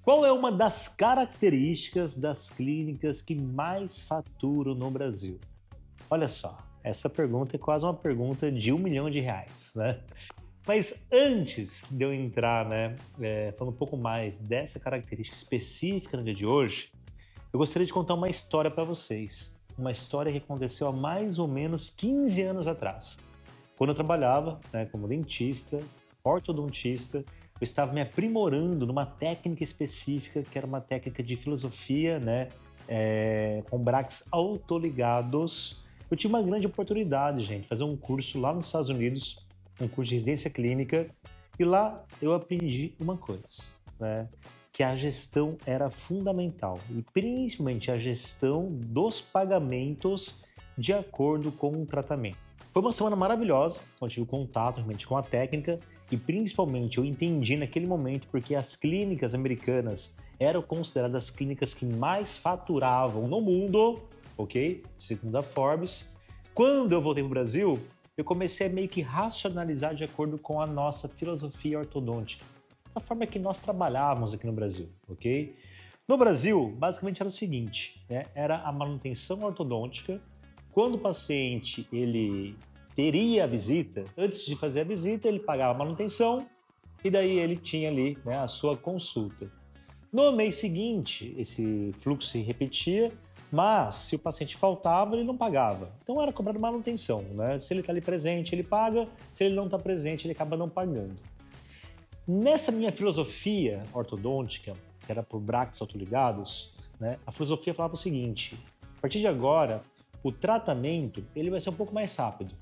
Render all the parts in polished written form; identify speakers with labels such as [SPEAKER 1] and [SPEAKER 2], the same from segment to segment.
[SPEAKER 1] Qual é uma das características das clínicas que mais faturam no Brasil? Olha só, essa pergunta é quase uma pergunta de R$ 1 milhão, né? Mas antes de eu entrar, né, falando um pouco mais dessa característica específica no dia de hoje, eu gostaria de contar uma história para vocês. Uma história que aconteceu há mais ou menos 15 anos atrás. Quando eu trabalhava, né, como dentista, ortodontista, eu estava me aprimorando numa técnica específica, que era uma técnica de filosofia, né, com brackets autoligados. Eu tive uma grande oportunidade, gente, de fazer um curso lá nos Estados Unidos, um curso de residência clínica, e lá eu aprendi uma coisa, né, que a gestão era fundamental, e principalmente a gestão dos pagamentos de acordo com o tratamento. Foi uma semana maravilhosa, onde eu tive contato realmente com a técnica e principalmente eu entendi naquele momento porque as clínicas americanas eram consideradas as clínicas que mais faturavam no mundo, ok? Segundo a Forbes. Quando eu voltei para o Brasil, eu comecei a meio que racionalizar de acordo com a nossa filosofia ortodôntica, da forma que nós trabalhávamos aqui no Brasil, ok? No Brasil, basicamente era o seguinte, né? Era a manutenção ortodôntica. Quando o paciente ele teria a visita, antes de fazer a visita, ele pagava a manutenção e daí ele tinha ali, né, a sua consulta. No mês seguinte, esse fluxo se repetia, mas se o paciente faltava, ele não pagava. Então era cobrado manutenção, né? Se ele está ali presente, ele paga, se ele não está presente, ele acaba não pagando. Nessa minha filosofia ortodôntica, que era por brackets autoligados, né, a filosofia falava o seguinte: a partir de agora, o tratamento ele vai ser um pouco mais rápido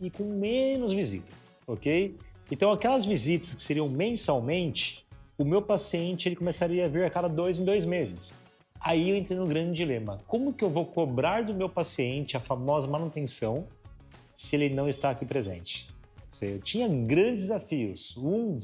[SPEAKER 1] e com menos visitas, ok? Então aquelas visitas que seriam mensalmente, o meu paciente ele começaria a vir a cada 2 em 2 meses. Aí eu entrei no grande dilema: como que eu vou cobrar do meu paciente a famosa manutenção se ele não está aqui presente? Eu tinha grandes desafios. Um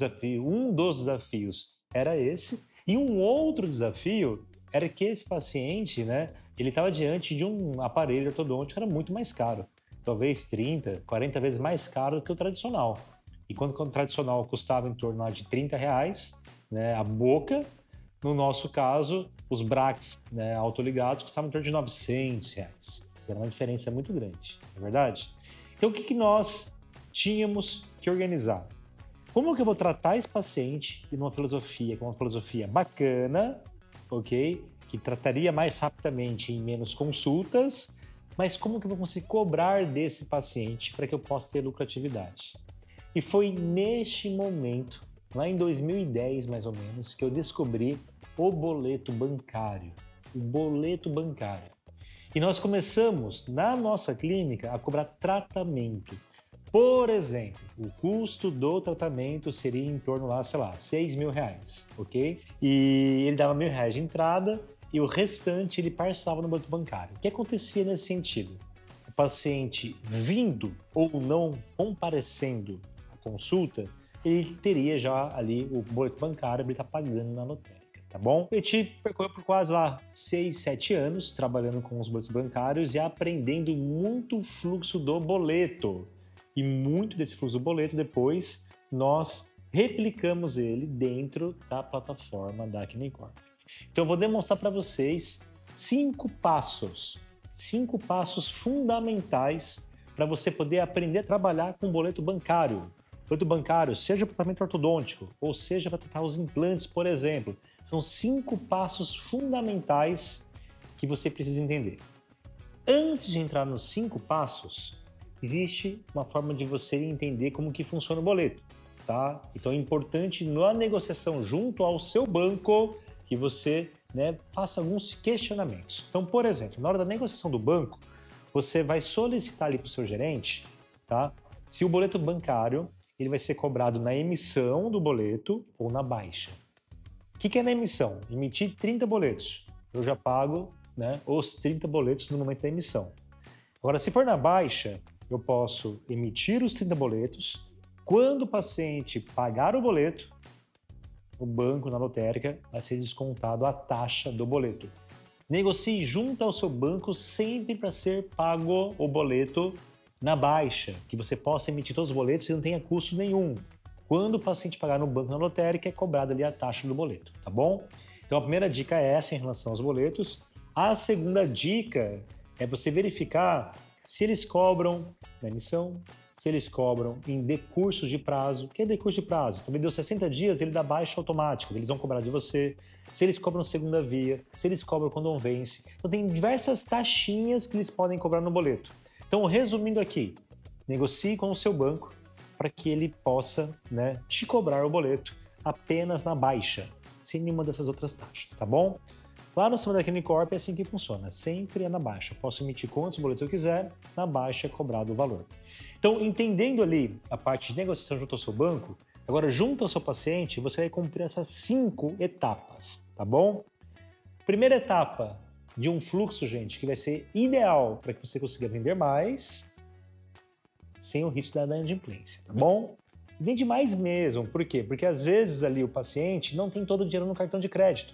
[SPEAKER 1] dos desafios era esse, e um outro desafio era que esse paciente, né, ele estava diante de um aparelho ortodôntico que era muito mais caro, talvez 30, 40 vezes mais caro do que o tradicional. E quando o tradicional custava em torno de R$ 30, né, a boca, no nosso caso, os brackets, né, autoligados custavam em torno de R$ 900. Era uma diferença muito grande, não é verdade? Então o que nós tínhamos que organizar? Como que eu vou tratar esse paciente e numa filosofia, que é uma filosofia bacana, ok? Que trataria mais rapidamente em menos consultas, mas como que eu vou conseguir cobrar desse paciente para que eu possa ter lucratividade? E foi neste momento, lá em 2010 mais ou menos, que eu descobri o boleto bancário. O boleto bancário. E nós começamos, na nossa clínica, a cobrar tratamento. Por exemplo, o custo do tratamento seria em torno lá, sei lá, R$ 6.000, ok? E ele dava R$ 1.000 de entrada e o restante ele parcelava no boleto bancário. O que acontecia nesse sentido? O paciente vindo ou não comparecendo à consulta, ele teria já ali o boleto bancário, ele está pagando na lotérica, tá bom? Eu te percorreu por quase lá 6, 7 anos trabalhando com os boletos bancários e aprendendo muito o fluxo do boleto. E muito desse fluxo do boleto, depois, nós replicamos ele dentro da plataforma da Acnecorp. Então, eu vou demonstrar para vocês 5 passos fundamentais para você poder aprender a trabalhar com boleto bancário. Boleto bancário, seja para tratamento ortodôntico, ou seja para tratar os implantes, por exemplo. São 5 passos fundamentais que você precisa entender. Antes de entrar nos 5 passos, existe uma forma de você entender como que funciona o boleto, tá? Então é importante na negociação junto ao seu banco que você, né, faça alguns questionamentos. Então, por exemplo, na hora da negociação do banco, você vai solicitar ali para o seu gerente, tá? Se o boleto bancário ele vai ser cobrado na emissão do boleto ou na baixa. O que é na emissão? Emitir 30 boletos. Eu já pago, né, os 30 boletos no momento da emissão. Agora, se for na baixa, eu posso emitir os 30 boletos. Quando o paciente pagar o boleto, o banco, na lotérica, vai ser descontado a taxa do boleto. Negocie junto ao seu banco sempre para ser pago o boleto na baixa, que você possa emitir todos os boletos e não tenha custo nenhum. Quando o paciente pagar no banco, na lotérica, é cobrada ali a taxa do boleto, tá bom? Então a primeira dica é essa em relação aos boletos. A segunda dica é você verificar se eles cobram na emissão, se eles cobram em decursos de prazo. O que é decurso de prazo? Também deu 60 dias, ele dá baixa automática, eles vão cobrar de você. Se eles cobram segunda via, se eles cobram quando não vence. Então tem diversas taxinhas que eles podem cobrar no boleto. Então, resumindo aqui, negocie com o seu banco para que ele possa, né, te cobrar o boleto apenas na baixa, sem nenhuma dessas outras taxas, tá bom? Lá no sistema da Clinicorp é assim que funciona, sempre é na baixa. Posso emitir quantos boletos eu quiser, na baixa é cobrado o valor. Então, entendendo ali a parte de negociação junto ao seu banco, agora junto ao seu paciente, você vai cumprir essas 5 etapas, tá bom? Primeira etapa de um fluxo, gente, que vai ser ideal para que você consiga vender mais, sem o risco da inadimplência, tá bom? Vende mais mesmo, por quê? Porque às vezes ali o paciente não tem todo o dinheiro no cartão de crédito.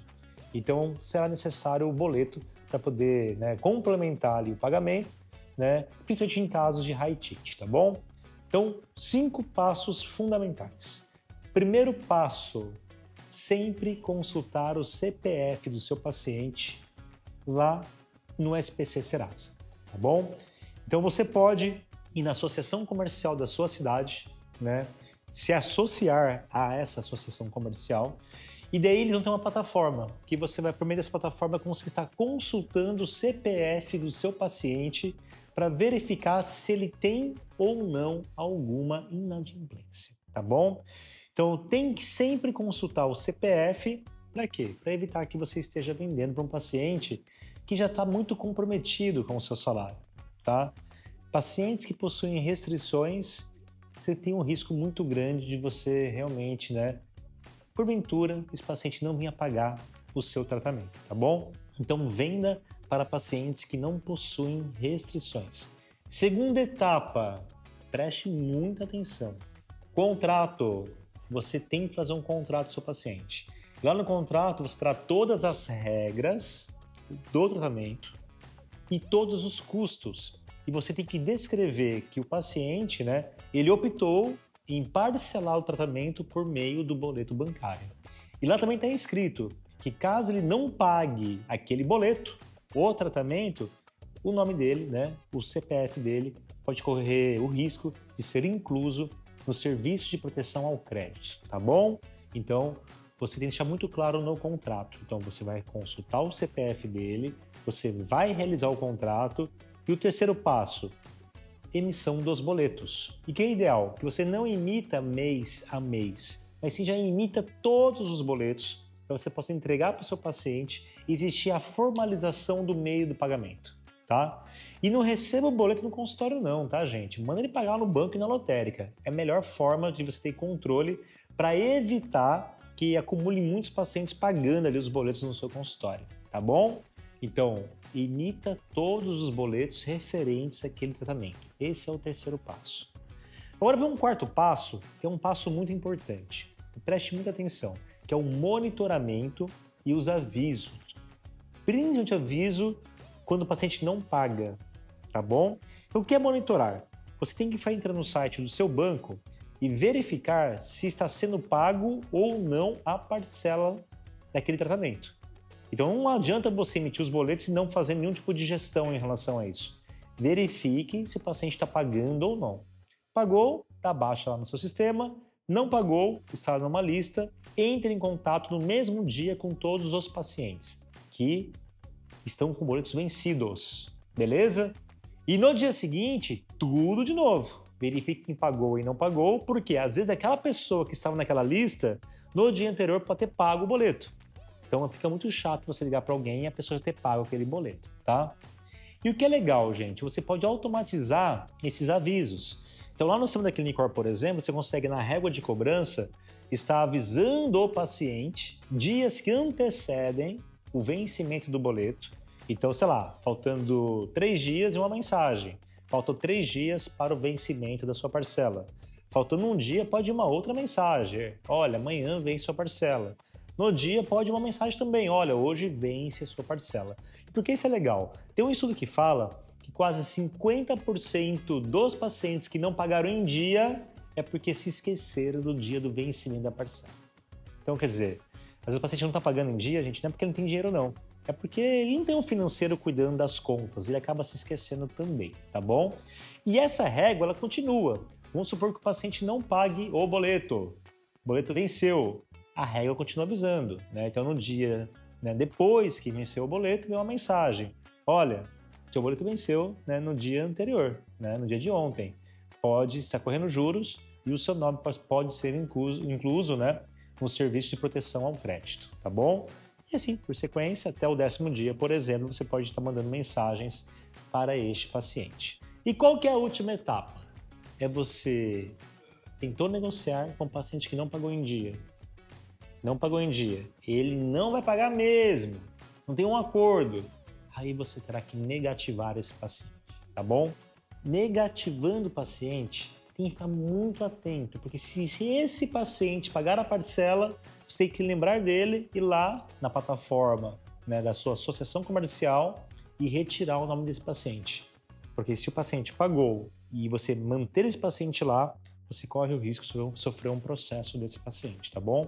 [SPEAKER 1] Então será necessário o boleto para poder, né, complementar ali o pagamento, né, principalmente em casos de high ticket, tá bom? Então, 5 passos fundamentais. Primeiro passo, sempre consultar o CPF do seu paciente lá no SPC Serasa, tá bom? Então você pode ir na associação comercial da sua cidade, né, se associar a essa associação comercial, e daí eles vão ter uma plataforma, que você vai, por meio dessa plataforma, conseguir estar consultando o CPF do seu paciente para verificar se ele tem ou não alguma inadimplência, tá bom? Então tem que sempre consultar o CPF, para quê? Para evitar que você esteja vendendo para um paciente que já está muito comprometido com o seu salário, tá? Pacientes que possuem restrições, você tem um risco muito grande de você realmente, né, porventura, esse paciente não venha pagar o seu tratamento, tá bom? Então, venda para pacientes que não possuem restrições. Segunda etapa, preste muita atenção. Contrato. Você tem que fazer um contrato com o seu paciente. Lá no contrato, você terá todas as regras do tratamento e todos os custos. E você tem que descrever que o paciente, né, ele optou em parcelar o tratamento por meio do boleto bancário. E lá também está escrito que caso ele não pague aquele boleto, o tratamento, o nome dele, né, o CPF dele, pode correr o risco de ser incluso no serviço de proteção ao crédito, tá bom? Então, você tem que deixar muito claro no contrato. Então, você vai consultar o CPF dele, você vai realizar o contrato. E o terceiro passo, emissão dos boletos. E que é ideal? Que você não emita mês a mês, mas sim já emita todos os boletos para você possa entregar para o seu paciente e existir a formalização do meio do pagamento, tá? E não receba o boleto no consultório não, tá, gente? Manda ele pagar no banco e na lotérica. É a melhor forma de você ter controle para evitar que acumule muitos pacientes pagando ali os boletos no seu consultório, tá bom? Então, emita todos os boletos referentes àquele tratamento. Esse é o terceiro passo. Agora vem um quarto passo, que é um passo muito importante. Preste muita atenção, que é o monitoramento e os avisos. Principalmente aviso quando o paciente não paga, tá bom? Então, o que é monitorar? Você tem que entrar no site do seu banco e verificar se está sendo pago ou não a parcela daquele tratamento. Então não adianta você emitir os boletos e não fazer nenhum tipo de gestão em relação a isso. Verifique se o paciente está pagando ou não. Pagou, está baixa lá no seu sistema. Não pagou, está numa lista. Entre em contato no mesmo dia com todos os pacientes que estão com boletos vencidos. Beleza? E no dia seguinte, tudo de novo. Verifique quem pagou e não pagou, porque às vezes aquela pessoa que estava naquela lista, no dia anterior pode ter pago o boleto. Então fica muito chato você ligar para alguém e a pessoa ter pago aquele boleto, tá? E o que é legal, gente, você pode automatizar esses avisos. Então lá no sistema da Clinicorp, por exemplo, você consegue na régua de cobrança estar avisando o paciente dias que antecedem o vencimento do boleto. Então, sei lá, faltando 3 dias e uma mensagem. Faltam 3 dias para o vencimento da sua parcela. Faltando um dia, pode ir uma outra mensagem. Olha, amanhã vence sua parcela. No dia, pode uma mensagem também, olha, hoje vence a sua parcela. Por que isso é legal? Tem um estudo que fala que quase 50% dos pacientes que não pagaram em dia é porque se esqueceram do dia do vencimento da parcela. Então, quer dizer, Às vezes o paciente não está pagando em dia, gente, não é porque ele não tem dinheiro, não. É porque ele não tem um financeiro cuidando das contas, ele acaba se esquecendo também, tá bom? E essa régua, ela continua. Vamos supor que o paciente não pague o boleto venceu, a régua continua avisando, né? Então, no dia, né, depois que venceu o boleto, vem uma mensagem. Olha, seu boleto venceu, né, no dia anterior, né, no dia de ontem. Pode estar correndo juros e o seu nome pode ser incluso, né, no serviço de proteção ao crédito, tá bom? E assim, por sequência, até o 10º dia, por exemplo, você pode estar mandando mensagens para este paciente. E qual que é a última etapa? É você tentou negociar com o paciente que não pagou em dia. Não pagou em dia. Ele não vai pagar mesmo. Não tem um acordo. Aí você terá que negativar esse paciente, tá bom? Negativando o paciente, tem que ficar muito atento, porque se esse paciente pagar a parcela, você tem que lembrar dele e ir lá na plataforma, né, da sua associação comercial e retirar o nome desse paciente. Porque se o paciente pagou e você manter esse paciente lá, você corre o risco de sofrer um processo desse paciente, tá bom?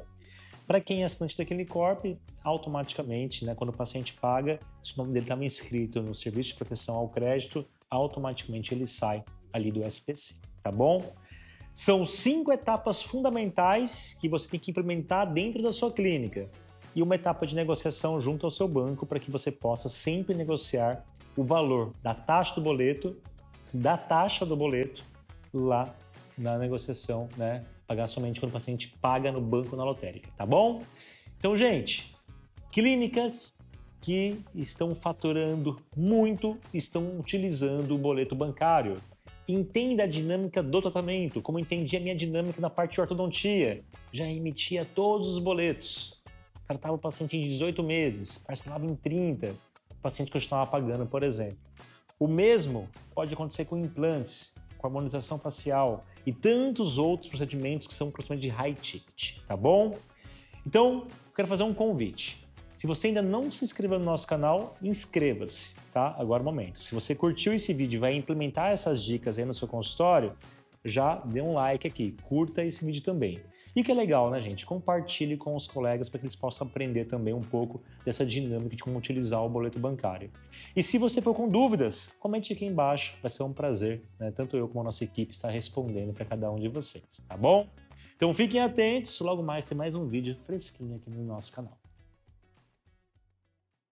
[SPEAKER 1] Para quem é assinante da Clinicorp, automaticamente, né, quando o paciente paga, se o nome dele estava inscrito no Serviço de Proteção ao Crédito, automaticamente ele sai ali do SPC, tá bom? São 5 etapas fundamentais que você tem que implementar dentro da sua clínica e uma etapa de negociação junto ao seu banco para que você possa sempre negociar o valor da taxa do boleto lá na negociação, né? Pagar somente quando o paciente paga no banco, na lotérica, tá bom? Então, gente, clínicas que estão faturando muito estão utilizando o boleto bancário. Entenda a dinâmica do tratamento, como entendi a minha dinâmica na parte de ortodontia. Já emitia todos os boletos. Tratava o paciente em 18 meses, parcelava em 30, o paciente continuava pagando, por exemplo. O mesmo pode acontecer com implantes, com harmonização facial e tantos outros procedimentos que são procedimentos de high ticket, tá bom? Então, eu quero fazer um convite. Se você ainda não se inscreveu no nosso canal, inscreva-se, tá? Agora é o momento. Se você curtiu esse vídeo e vai implementar essas dicas aí no seu consultório, já dê um like aqui, curta esse vídeo também. E que é legal, né, gente? Compartilhe com os colegas para que eles possam aprender também um pouco dessa dinâmica de como utilizar o boleto bancário. E se você for com dúvidas, comente aqui embaixo, vai ser um prazer, né? Tanto eu como a nossa equipe estar respondendo para cada um de vocês, tá bom? Então fiquem atentos, logo mais tem mais um vídeo fresquinho aqui no nosso canal.